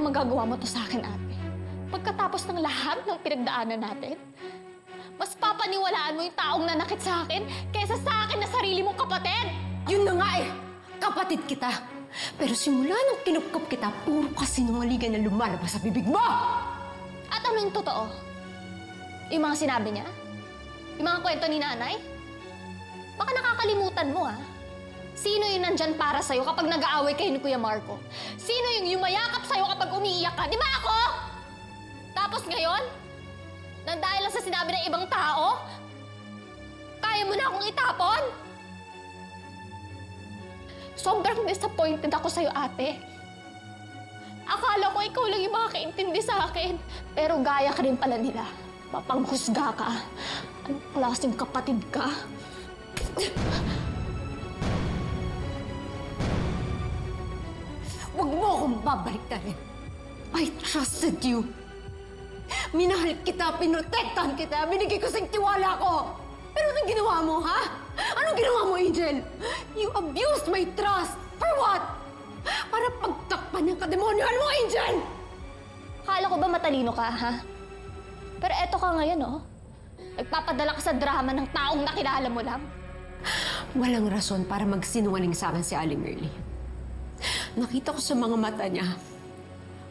Talagang magagawa mo to sa akin, ate. Pagkatapos ng lahat ng pinagdaanan natin, mas papaniwalaan mo yung taong nanakit sa akin kaysa sa akin na sarili mong kapatid! Yun na nga eh! Kapatid kita! Pero simula nang kinupkup kita, puro kasinungalingan na lumalabas sa bibig mo! At ano yung totoo? Yung mga sinabi niya? Yung mga kwento ni nanay? Baka nakakalimutan mo, ha? Sino yung nandyan para sa'yo kapag nag-aaway kayo ni Kuya Marco? Sino yung yumayakap sa'yo kapag umiiyak ka? Di ba ako? Tapos ngayon, nang dahil lang sa sinabi ng ibang tao, kaya mo na akong itapon? Sobrang disappointed ako sa'yo, ate. Akala ko ikaw lang yung makakaintindi sa akin. Pero gaya ka rin pala nila. Mapanghusga ka. Anong klaseng kapatid ka? Huwag mo akong babaliktarin. I trusted you. Minahal kita, pinotektahan kita, binigay ko sa'yung tiwala ko. Pero anong ginawa mo, ha? Anong ginawa mo, Angel? You abused my trust. For what? Para pagtakpan yung kademonyohan mo, Angel! Akala ko ba matalino ka, ha? Pero eto ka ngayon, oh. Nagpapadala ka sa drama ng taong nakilala mo lang. Walang rason para magsinungaling sa akin si Aling Merly. Nakita ko sa mga mata niya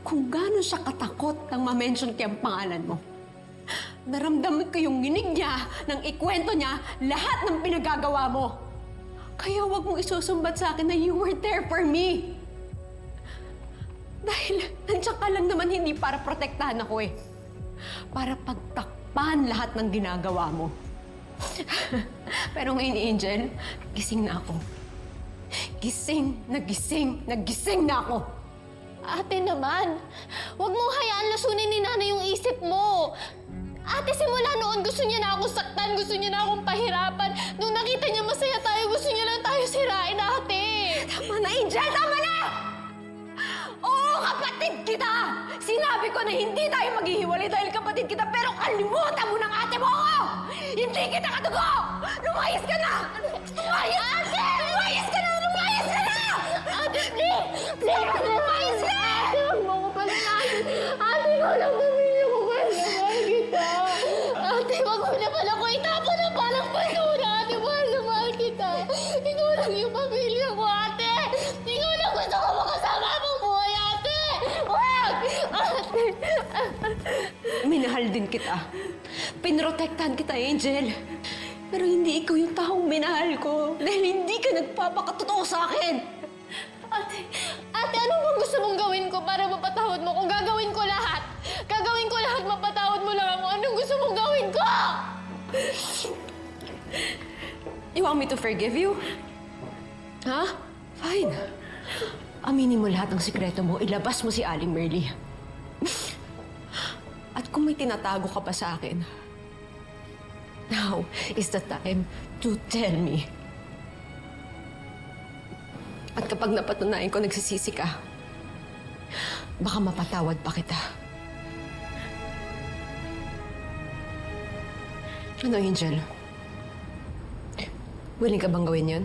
kung gaano siya katakot nang ma-mention kaya ang pangalan mo. Naramdaman ko yung nginig niya nang ikwento niya lahat ng pinagagawa mo. Kaya huwag mong isusumbat sa akin na you were there for me. Dahil nandiyan ka lang naman hindi para protektahan ako eh. Para pagtakpan lahat ng ginagawa mo. Pero ngayon, Angel, gising na ako. Gising na ako. Ate naman, huwag mong hayaan lasunin ni nanay yung isip mo. Ate, simula noon gusto niya na akong saktan, gusto niya na akong pahirapan. Nung nakita niya masaya tayo, gusto niya lang tayo sirain, ate. Tama na, Angel! Tama na! Oo, kapatid kita! Sinabi ko na hindi tayo maghihiwalay dahil kapatid kita, pero kalimutan mo ng ate mo ako! Hindi kita katugo! Lumayas ka na! Lumayas! Ate! Lumayas ka na! Lumayas ka na! Ate, please! Please, Lumayas ka! ate, huwag mo ko palitan. Ate, ikaw lang pamilya ko, mahal kita. Ate, huwag mo na pala ko itapon ng parang basura. Ate, mahal kita. Ikaw lang yung pamilya ko, ate. Ikaw lang gusto ko makasama mong buhay, ate. Huwag! Ate! Minahal din kita. Pinrotektahan kita, Angel. Pero hindi ikaw yung taong minahal ko dahil hindi ka nagpapakatotoo sa akin. Ate, ano bang gusto mong gawin ko para mapatawad mo? Kung gagawin ko lahat, mapatawad mo lang ako. Anong gusto mong gawin ko? You want me to forgive you? Ha? Fine. Aminin mo lahat ng sikreto mo, ilabas mo si Aling Merly. At kung may tinatago ka pa sa akin, now is the time to tell me. At kapag napatunayan ko nagsisisi ka, baka mapatawad pa kita. Ano, Angel? Willing ka bang gawin yun?